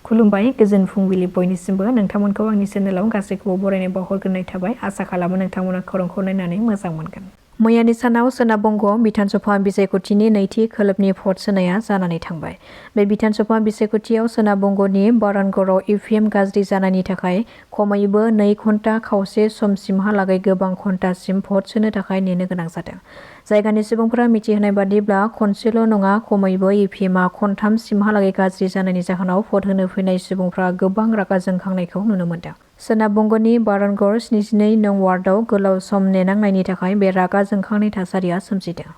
खुलुमबाय गोजोन फुंबिलि बयनिसिमबो नोंथांमोनखौ आंनि चेनेलाव गासैखौबो बरायनाय बावहरग्रोनाय थाबाय आसा खालामो नोंथांमोना खौरांखौ नायनानै मोजां मोनगोन। मैयानि सानाव सोनाब बंग बिधानसभा बिसायख'थिनि नैथि खोलोबनि भट सोनाया जानानै थांबाय। बे बिधानसभा बिसायख'थियाव सोनाब बंगनि बारानगड़आव ईवीएम गाज्रि जानायनि थाखाय खमैबो 2 घन्टा खावसे समसिमहालागै गोबां घन्टासिम भट सोनो थाखाय नेनो गोनां जादों। जायगानि सुबुंफोरा मिथिहोनाय बादिब्ला खनसेल' नङा खमैबो ईवीएमआ खनथामसिमहालागै गाज्रि जानायनि जाहोनाव भट होनो फैनाय सुबुंफ्रा गोबां रागा जोंखांनायखौ नुनो मोन्दों। सोनाब बंगनि बारानगड़ 72 नं वार्डआव गोलाव सम नेनांनायनि थाखाय बे रागा जोंखांनाय थासारिया सोमजिदों।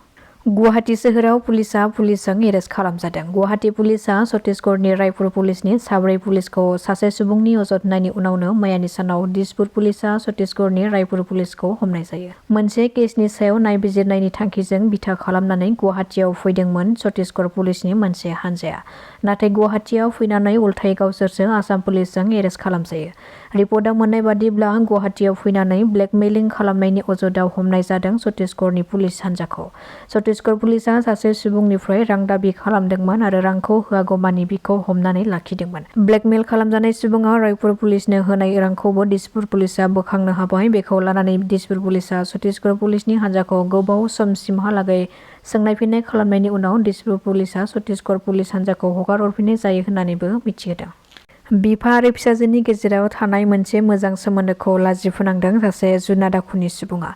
गुवाहाटी सोहोराव पुलिसजों एरेस्ट खालामजादों। गुवाहाटी पुलिसआ छत्तीसगढ़नि रायपुर पुलिसनि 4 पुलिसखौ सासे सुबुंनि अजद होनायनि उनावनो मैयानि सानाव दिसपुर पुलिसआ छत्तीसगढ़नि रायपुर पुलिसखौ हमनाय जायो। मोनसे केसनि सायाव नायबिजिरनायनि थांखिजों बिथा खालामनानै गुवाहाटीयाव फैदोंमोन छत्तीसगढ़ पुलिसनि मोनसे हानजाया। नाथाय गुवाहाटीयाव फैनानै उल्थायै गावसोरसो आसाम पुलिसजों एरेस्ट खालामजायो। रिपर्टआव मोननाय बादिब्ला गुवाहाटीयाव फैनानै ब्लेकमेलिं खालामनायनि अजदाव हमनाय जादों छत्तीसगढ़नि पुलिस हानजाखौ। छत्तीसगढ़ पुलिसआ सासे सुबुंनिफ्राय रां दाबि खालामदोंमोन आरो रांखौ होआगौमानि बिखौ हमनानै लाखिदोंमोन। ब्लेकमेल खालामजानाय सुबुङा रायपुर पुलिसनो होनाय रांखौबो दिसपुर पुलिसआ बोखांनो हाबाय। बेखौ लानानै दिसपुर पुलिसआ छत्तीसगढ़ पुलिसनि हानजाखौ गोबाव समसिमहालागै सोंनाय फिन्नाय खालामनायनि उनाव दिसपुर पुलिसआ छत्तीसगढ़ पुलिस हानजाखौ हगार हरफिननाय जायो होननानैबो मिथिहोदों। बिफा आरो फिसाजोनि गेजेराव थानाय मोनसे मोजां सोमोन्दोखौ लाजिफोनांदों सासे जुनाद आखुनि सुबुङा।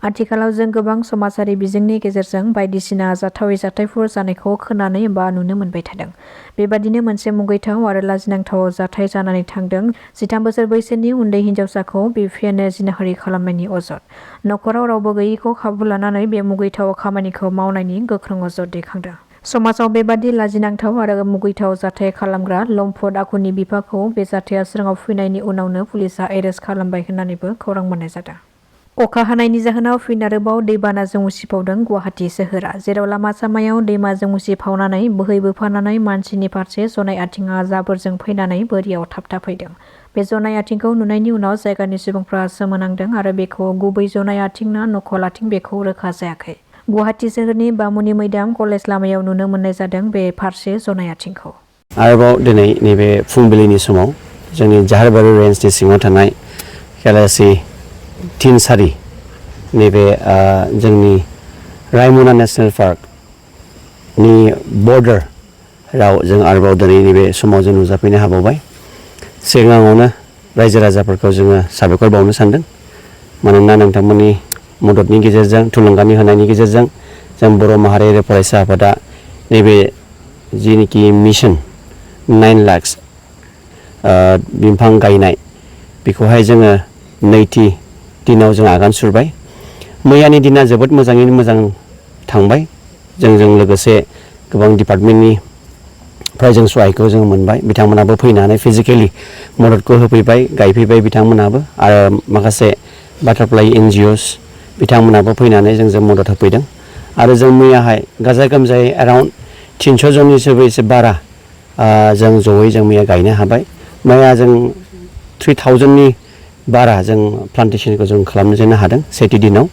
आथिखालाव जों गोबां समाजारि बिजोंनि गेजेरजों बायदिसिना जाथावै जाथायफोर जानायखौ खोनानो एबा नुनो मोनबाय थादों। बेबादिनो मोनसे मुगैथाव आरो लाजिनांथाव जाथाय जानानै थांदों। 13 बोसोर बैसोनि उन्दै हिन्जावसाखौ बिफायानो जिनाहारि खालामनायनि अजद। नखराव रावबो गैयैखौ खाबु लानानै बे मुगैथाव खामानिखौ मावनायनि गोख्रों अजद दैखांदों। समाजाव बेबादि लाजिनांथाव आरो मुगैथाव जाथाय खालामग्रा लम्पट आखुनि बिफाखौ बे जाथाया सिगाङाव फैनायनि उनावनो पुलिसआ एरेस्ट खालामबाय होननानैबो खौरां मोननाय जादों। अखा हानायनि जाहोनाव फिन आरोबाव दैबानाजों उसिफावदों गुवाहाटी सोहोरा। जेराव लामा सामायाव दैमाजों उसिफावनानै बोहैबोफानानै मानसिनि फारसे जनाय आथिङा जाबोरजों फैनानै बोरियाव थाबथाफैदों। बे जनाय आथिंखौ नुनायनि उनाव जायगानि सुबुंफ्रा सोमोनांदों आरो बेखौ गुबै जनाय आथिं ना नखल आथिं बेखौ रोखा जायाखै। गुवाहाटी सोहोरनि बामुनि मैदाम कलेज लामायाव नुनो मोननाय जादों बे फारसे जनाय आथिंखौ। आरोबाव दिनै नैबे फुंबिलिनि समाव जोंनि जाहारबारि रेन्जनि सिङाव थानाय केलासि थिनसारि नैबे जोंनि रायमना नेसनेल पार्कनि बर्डाराव जों आरोबाव दिनै नैबे समाव जों नुजाफैनो हाबावबाय। सिगाङावनो रायजो राजाफोरखौ जोङो साबायखर बावनो सानदों। मानोना नोंथांमोननि मददनि गेजेरजों थुलुंगानि होनायनि गेजेरजों जों बर' माहारियारि फरायसा आफादा नैबे जिनिखि मिशन 9 लाख बिफां गायनाय बेखौहाय जोङो नैथि दिनाव जों आगान सुरबाय। मैयानि दिना जोबोद मोजाङैनो मोजां थांबाय। जोंजों लोगोसे गोबां डिपार्टमेन्टनिफ्राय जों सहायखौ जों मोनबाय। बिथांमोनाबो फैनानै फिजिकेलि मददखौ होफैबाय गायफैबाय बिथांमोनाबो आरो माखासे बाटारफ्लाइ NGOs बिथांमोनाबो फैनानै जोंजों मदद होफैदों। आरो जों मैयाहाय गाजा गोमजायै एराउन्ड 300 जननिसोबो एसे बारा जों जयै जों मैया गायनो हाबाय। मैया जों 3000नि बारा जों प्लान्टेसनखौ जों खालामजेननो हादों सेथि दिनाव।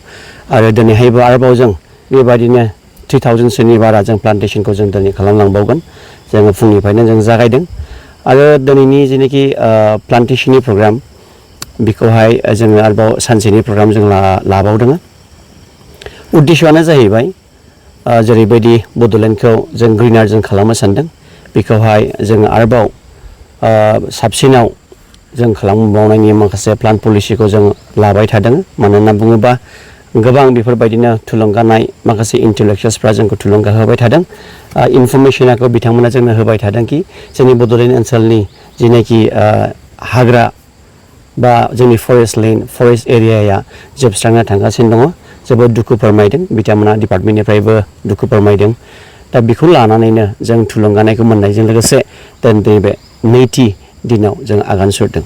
आरो दिनैहायबो आरोबाव जों बेबायदिनो 3000सोनि बारा जों प्लान्टेसनखौ जों दिनै खालामलांबावगोन। जोङो फुंनिफ्रायनो जों जागायदों आरो दिनैनि जेनोखि प्लान्टेसननि प्रग्राम बेखौहाय जोङो आरोबाव सानसेनि प्रग्राम जों लाबावदों। उद्देश्यआनो जाहैबाय जेरैबायदि बड'लेण्डखौ जों ग्रिनार जों खालामनो सानदों बेखौहाय जोङो आरोबाव साबसिनाव जों खालामबावनायनि माखासे प्लान पलिसिखौ जों लाबाय थादों। मानोना बुङोबा गोबां बेफोरबायदिनो थुलुंगानाय माखासे इन्टेलेक्सुवेल्सफ्रा जोंखौ थुलुंगा होबाय थादों। इनफरमेसनखौ बिथांमोना जोंनो होबाय थादों कि जोंनि बड'लेण्ड ओनसोलनि जिनाखि हाग्रा बा जोंनि फरेस्ट एरियाया जोबस्रांना थांगासिनो दङ। जोबोद दुखु फोरमायदों बिथांमोना डिपार्टमेन्टनिफ्रायबो दुखु फोरमायदों। दा बेखौ लानानैनो जों थुलुंगानायखौ मोननायजों लोगोसे नैबे नैथि दिनाव जों आगान सुरदों।